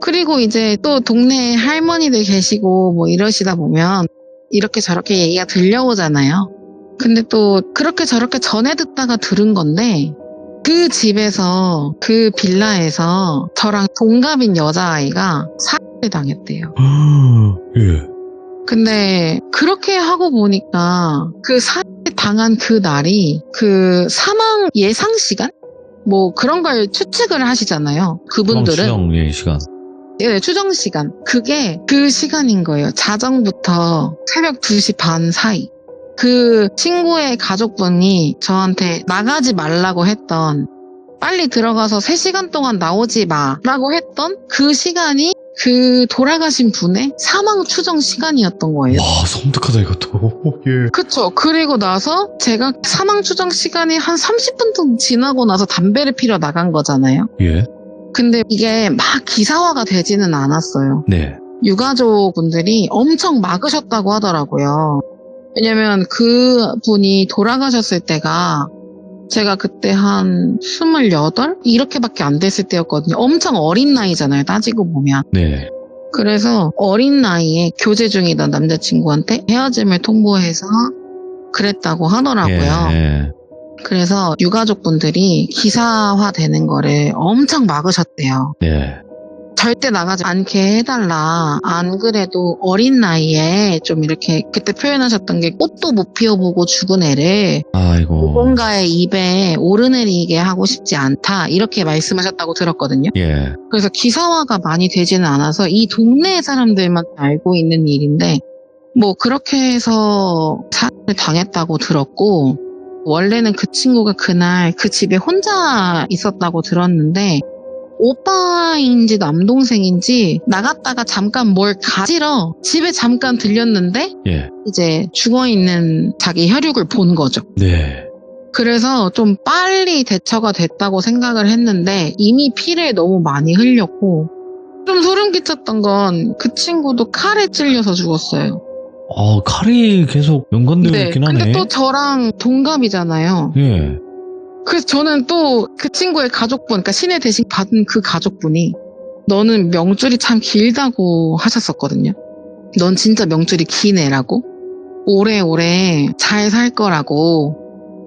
그리고 이제 또 동네에 할머니들 계시고 뭐 이러시다 보면 이렇게 저렇게 얘기가 들려오잖아요. 근데 또 그렇게 저렇게 전해 듣다가 들은 건데 그 집에서 그 빌라에서 저랑 동갑인 여자아이가 살해를 당했대요. 예. 근데 그렇게 하고 보니까 그 살해 당한 그 날이 그 사망 예상 시간? 뭐 그런 걸 추측을 하시잖아요. 그분들은. 추정 시간. 네, 추정 시간. 그게 그 시간인 거예요. 자정부터 새벽 2시 반 사이. 그 친구의 가족분이 저한테 나가지 말라고 했던 빨리 들어가서 3시간 동안 나오지 마라고 했던 그 시간이 그 돌아가신 분의 사망 추정 시간이었던 거예요. 와, 섬뜩하다 이것도. 예. 그쵸. 그리고 나서 제가 사망 추정 시간이 한 30분 정도 지나고 나서 담배를 피러 나간 거잖아요. 예. 근데 이게 막 기사화가 되지는 않았어요. 네. 유가족 분들이 엄청 막으셨다고 하더라고요. 왜냐면 그 분이 돌아가셨을 때가 제가 그때 한 28? 이렇게밖에 안 됐을 때였거든요. 엄청 어린 나이잖아요, 따지고 보면. 네. 그래서 어린 나이에 교제 중이던 남자친구한테 헤어짐을 통보해서 그랬다고 하더라고요. 예. 그래서 유가족분들이 기사화 되는 거를 엄청 막으셨대요. 네. 절대 나가지 않게 해달라. 안 그래도 어린 나이에 좀 이렇게 그때 표현하셨던 게 꽃도 못 피워보고 죽은 애를 아이고. 누군가의 입에 오르내리게 하고 싶지 않다. 이렇게 말씀하셨다고 들었거든요. 예. 그래서 기사화가 많이 되지는 않아서 이 동네 사람들만 알고 있는 일인데 뭐 그렇게 해서 사례를 당했다고 들었고 원래는 그 친구가 그날 그 집에 혼자 있었다고 들었는데 오빠인지 남동생인지 나갔다가 잠깐 뭘 가지러 집에 잠깐 들렸는데 예. 이제 죽어있는 자기 혈육을 본 거죠. 네. 그래서 좀 빨리 대처가 됐다고 생각을 했는데 이미 피를 너무 많이 흘렸고 좀 소름 끼쳤던 건 그 친구도 칼에 찔려서 죽었어요. 칼이 계속 연관되어 있긴 하네. 근데 또 저랑 동갑이잖아요. 예. 그래서 저는 또 그 친구의 가족분, 그러니까 신의 대신 받은 그 가족분이 너는 명줄이 참 길다고 하셨었거든요. 넌 진짜 명줄이 긴 애라고. 오래오래 잘 살 거라고.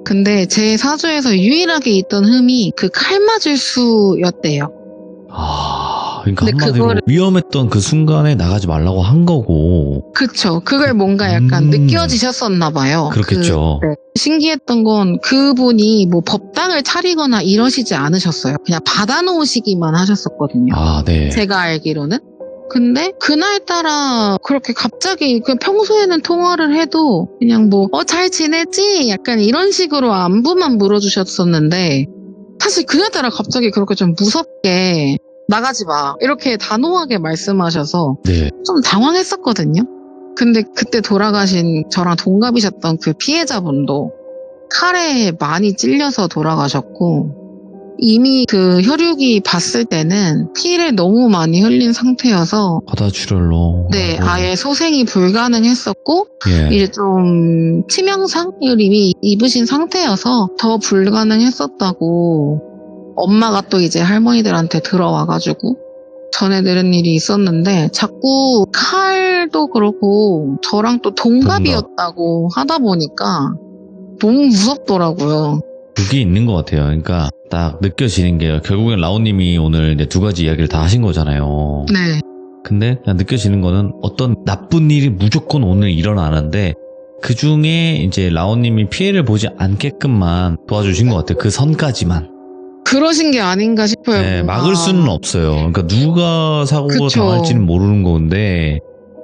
근데 제 사주에서 유일하게 있던 흠이 그 칼 맞을 수였대요. 그러니까 근데 한마디로 그거를- 위험했던 그 순간에 나가지 말라고 한 거고. 그쵸. 그걸 뭔가 약간 느껴지셨었나 봐요. 그렇겠죠. 네. 신기했던 건 그분이 뭐 법당을 차리거나 이러시지 않으셨어요. 그냥 받아놓으시기만 하셨었거든요. 네. 제가 알기로는. 근데 그날따라 그렇게 갑자기 그냥 평소에는 통화를 해도 그냥 뭐 잘 지냈지? 약간 이런 식으로 안부만 물어주셨었는데 사실 그날따라 갑자기 그렇게 좀 무섭게 나가지 마 이렇게 단호하게 말씀하셔서 네. 좀 당황했었거든요. 근데 그때 돌아가신 저랑 동갑이셨던 그 피해자분도 칼에 많이 찔려서 돌아가셨고 이미 그 혈육이 봤을 때는 피를 너무 많이 흘린 상태여서 바다출혈로. 네, 아이고. 아예 소생이 불가능했었고 예. 이제 좀 치명상을 이미 입으신 상태여서 더 불가능했었다고 엄마가 또 이제 할머니들한테 들어와가지고 전해 들은 일이 있었는데 자꾸 칼도 그렇고 저랑 또 동갑이었다고 하다 보니까 너무 무섭더라고요. 그게 있는 것 같아요. 그러니까 딱 느껴지는 게 결국엔 라온님이 오늘 이제 두 가지 이야기를 다 하신 거잖아요. 네. 근데 그냥 느껴지는 거는 어떤 나쁜 일이 무조건 오늘 일어나는데 그 중에 이제 라온님이 피해를 보지 않게끔만 도와주신 것 같아요. 그 선까지만. 그러신 게 아닌가 싶어요. 네, 뭔가. 막을 수는 없어요. 그러니까 누가 사고가 그쵸. 당할지는 모르는 건데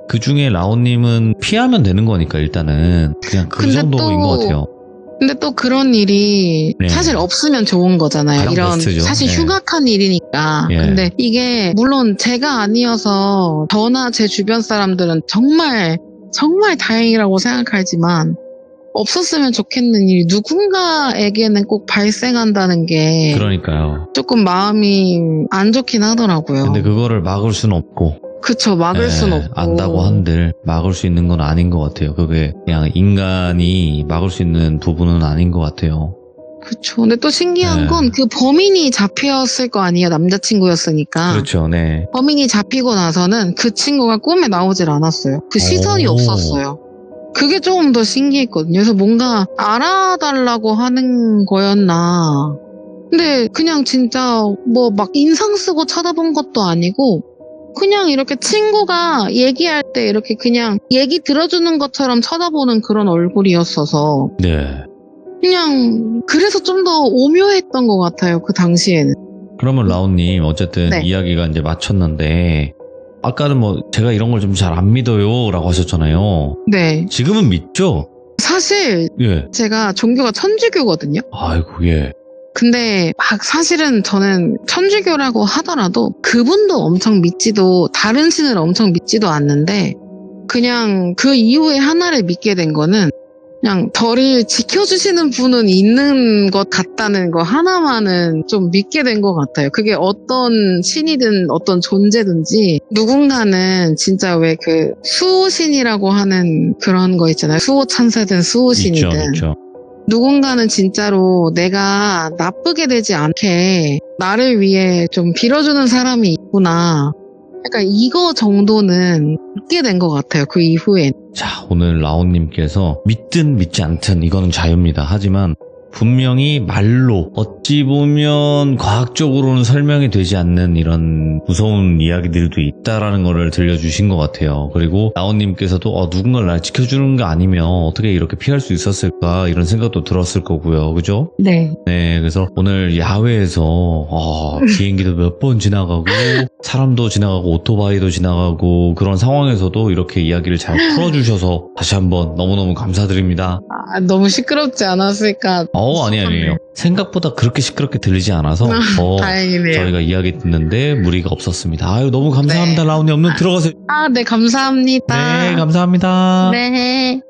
그 중에 라온님은 피하면 되는 거니까 일단은 그냥 그 근데 정도인 또 것 같아요. 근데 또 그런 일이 네. 사실 없으면 좋은 거잖아요. 가장 이런 베스트죠. 사실 네. 흉악한 일이니까. 예. 근데 이게 물론 제가 아니어서 저나 제 주변 사람들은 정말 다행이라고 생각하지만 없었으면 좋겠는 일이 누군가에게는 꼭 발생한다는 게 그러니까요. 조금 마음이 안 좋긴 하더라고요. 근데 그거를 막을 수는 없고. 그쵸, 막을 순 없고. 안다고 한들 막을 수 있는 건 아닌 것 같아요. 그게 그냥 인간이 막을 수 있는 부분은 아닌 것 같아요. 그쵸. 근데 또 신기한 네. 건 그 범인이 잡혔을 거 아니에요. 남자친구였으니까. 그렇죠, 네. 범인이 잡히고 나서는 그 친구가 꿈에 나오질 않았어요. 그 시선이 오. 없었어요. 그게 조금 더 신기했거든요. 그래서 뭔가 알아달라고 하는 거였나. 근데 그냥 진짜 뭐 막 인상 쓰고 쳐다본 것도 아니고 그냥 이렇게 친구가 얘기할 때 이렇게 그냥 얘기 들어주는 것처럼 쳐다보는 그런 얼굴이었어서 네. 그냥 그래서 좀 더 오묘했던 것 같아요. 그 당시에는. 그러면 라온님 어쨌든 네. 이야기가 이제 마쳤는데 아까는 뭐 제가 이런 걸 좀 잘 안 믿어요 라고 하셨잖아요. 네. 지금은 믿죠? 사실 예. 제가 종교가 천주교거든요. 아이고 예. 근데 막 사실은 저는 천주교라고 하더라도 그분도 엄청 믿지도 다른 신을 엄청 믿지도 않는데 그냥 그 이후에 하나를 믿게 된 거는 그냥 저를 지켜주시는 분은 있는 것 같다는 거 하나만은 좀 믿게 된 것 같아요. 그게 어떤 신이든 어떤 존재든지 누군가는 진짜 왜 그 수호신이라고 하는 그런 거 있잖아요. 수호천사든 수호신이든. 있죠, 있죠. 누군가는 진짜로 내가 나쁘게 되지 않게 나를 위해 좀 빌어주는 사람이 있구나. 약간 이거 정도는 믿게 된 것 같아요. 그 이후엔. 자, 오늘 라온님께서 믿든 믿지 않든 이거는 자유입니다. 하지만 분명히 말로 어찌 보면 과학적으로는 설명이 되지 않는 이런 무서운 이야기들도 있다라는 거를 들려주신 것 같아요. 그리고 라온님께서도 누군가를 날 지켜주는 게 아니면 어떻게 이렇게 피할 수 있었을까 이런 생각도 들었을 거고요. 그죠? 네. 네, 그래서 오늘 야외에서 비행기도 몇 번 지나가고 사람도 지나가고 오토바이도 지나가고 그런 상황에서도 이렇게 이야기를 잘 풀어주셔서 다시 한번 너무너무 감사드립니다. 너무 시끄럽지 않았을까. 아니에요. 생각보다 그렇게 시끄럽게 들리지 않아서 다행이네요. 저희가 이야기 듣는데 무리가 없었습니다. 아유, 너무 감사합니다. 네. 라온님 얼른 들어가세요. 네, 감사합니다. 네, 감사합니다. 네.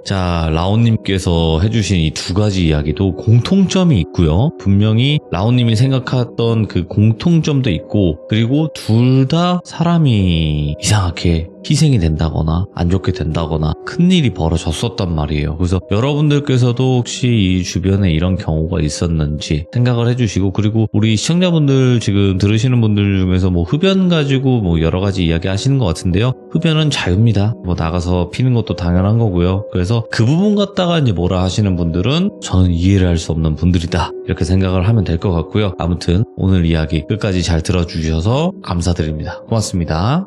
자, 라온님께서 해주신 이 두 가지 이야기도 공통점이 있고요. 분명히 라온님이 생각했던 그 공통점도 있고, 그리고 둘 다 사람이 이상하게 희생이 된다거나 안 좋게 된다거나 큰일이 벌어졌었단 말이에요. 그래서 여러분들께서도 혹시 이 주변에 이런 경우가 있었는지 생각을 해주시고, 그리고 우리 시청자분들 지금 들으시는 분들 중에서 뭐 흡연 가지고 뭐 여러 가지 이야기 하시는 것 같은데요. 흡연은 자유입니다. 뭐 나가서 피는 것도 당연한 거고요. 그래서 그 부분 갖다가 이제 뭐라 하시는 분들은 저는 이해를 할 수 없는 분들이다, 이렇게 생각을 하면 될 것 같고요. 아무튼 오늘 이야기 끝까지 잘 들어주셔서 감사드립니다. 고맙습니다.